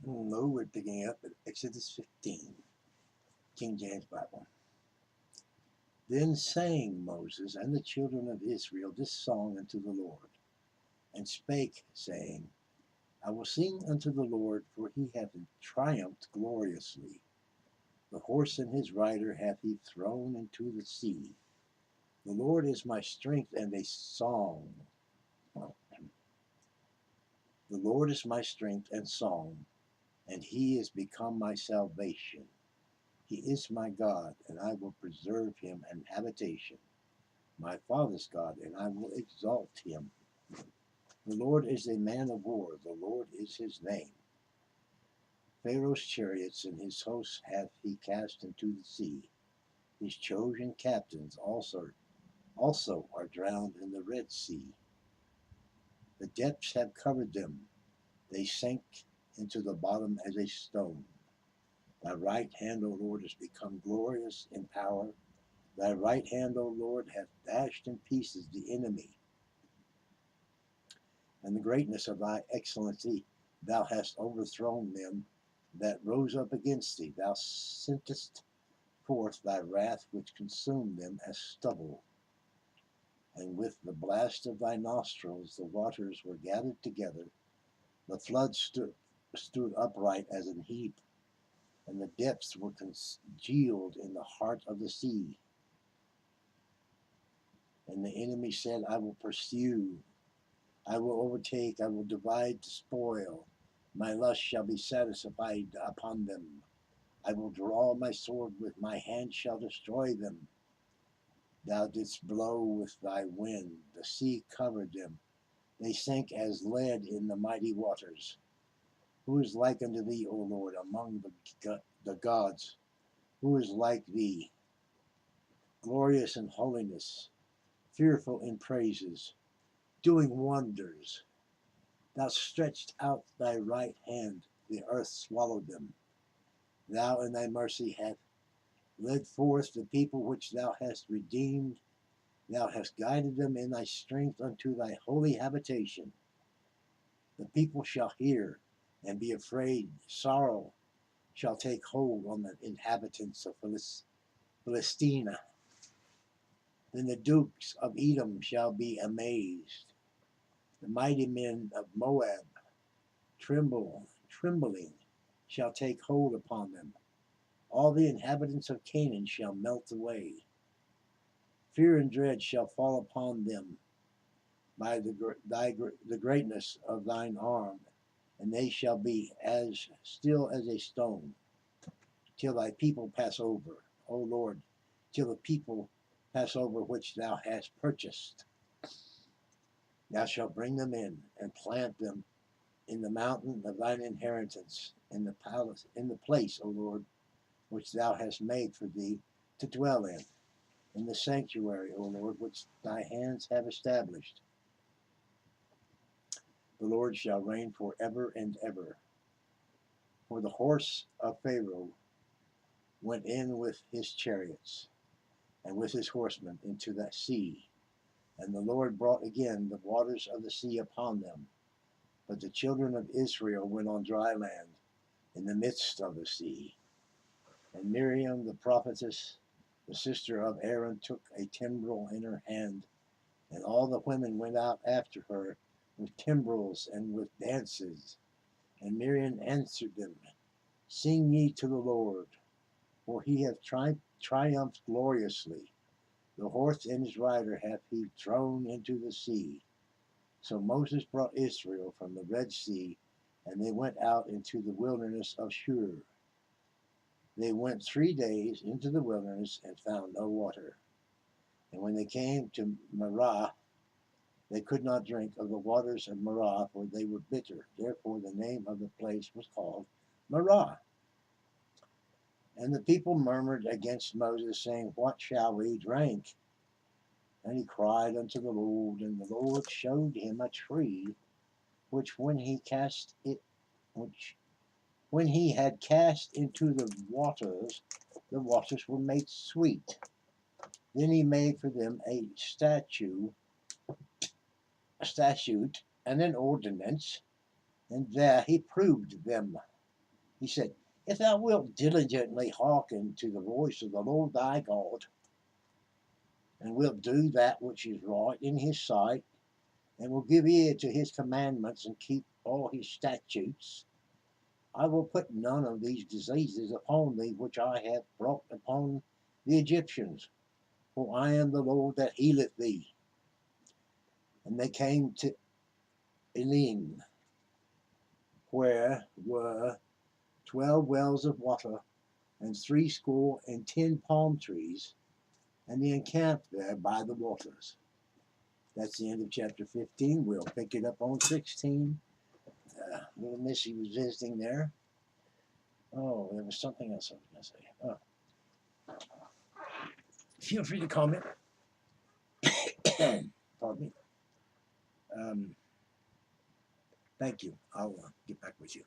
No, we're picking up at Exodus 15, King James Bible. Then sang Moses and the children of Israel this song unto the Lord, and spake, saying, I will sing unto the Lord, for he hath triumphed gloriously. The horse and his rider hath he thrown into the sea. The Lord is my strength and a song. The Lord is my strength and song, and he is become my salvation. He is my God, and I will preserve him an habitation, my father's God, and I will exalt him. The Lord is a man of war, the Lord is his name. Pharaoh's chariots and his hosts hath he cast into the sea. His chosen captains also are drowned in the Red Sea. The depths have covered them, they sank into the bottom as a stone. Thy right hand, O Lord, is become glorious in power. Thy right hand, O Lord, hath dashed in pieces the enemy. And the greatness of thy excellency, thou hast overthrown them that rose up against thee. Thou sentest forth thy wrath, which consumed them as stubble. And with the blast of thy nostrils the waters were gathered together. The flood stood upright as an heap, and the depths were congealed in the heart of the sea. And the enemy said, I will pursue, I will overtake, I will divide the spoil. My lust shall be satisfied upon them. I will draw my sword, with my hand shall destroy them. Thou didst blow with thy wind, the sea covered them. They sank as lead in the mighty waters. Who is like unto thee, O Lord, among the gods? Who is like thee, glorious in holiness, fearful in praises, doing wonders? Thou stretched out thy right hand, the earth swallowed them. Thou in thy mercy hast led forth the people which thou hast redeemed. Thou hast guided them in thy strength unto thy holy habitation. The people shall hear and be afraid. Sorrow shall take hold on the inhabitants of Philistina. Then the dukes of Edom shall be amazed. The mighty men of Moab trembling shall take hold upon them. All the inhabitants of Canaan shall melt away. Fear and dread shall fall upon them by the greatness of thine arm, and they shall be as still as a stone, till thy people pass over, O Lord, till the people pass over which thou hast purchased. Thou shalt bring them in and plant them in the mountain of thine inheritance, in the place, O Lord, which thou hast made for thee to dwell in the sanctuary, O Lord, which thy hands have established. The Lord shall reign forever and ever. For the horse of Pharaoh went in with his chariots and with his horsemen into that sea, and the Lord brought again the waters of the sea upon them. But the children of Israel went on dry land in the midst of the sea. And Miriam the prophetess, the sister of Aaron, took a timbrel in her hand, and all the women went out after her with timbrels and with dances. And Miriam answered them, Sing ye to the Lord, for he hath triumphed gloriously. The horse and his rider hath he thrown into the sea. So Moses brought Israel from the Red Sea, and they went out into the wilderness of Shur. They went 3 days into the wilderness and found no water. And when they came to Marah, they could not drink of the waters of Marah, for they were bitter. Therefore the name of the place was called Marah. And the people murmured against Moses, saying, What shall we drink? And he cried unto the Lord, and the Lord showed him a tree, which when he had cast into the waters were made sweet. Then he made for them a statute, and an ordinance, and there he proved them. He said, if thou wilt diligently hearken to the voice of the Lord thy God, and wilt do that which is right in his sight, and will give ear to his commandments and keep all his statutes, I will put none of these diseases upon thee which I have brought upon the Egyptians, for I am the Lord that healeth thee. And they came to Elim, where were 12 wells of water, and 70 palm trees, and they encamped there by the waters. That's the end of chapter 15. We'll pick it up on 16. Little Missy was visiting there. Oh, there was something else I was going to say. Feel free to comment. Pardon me. Thank you. I'll get back with you.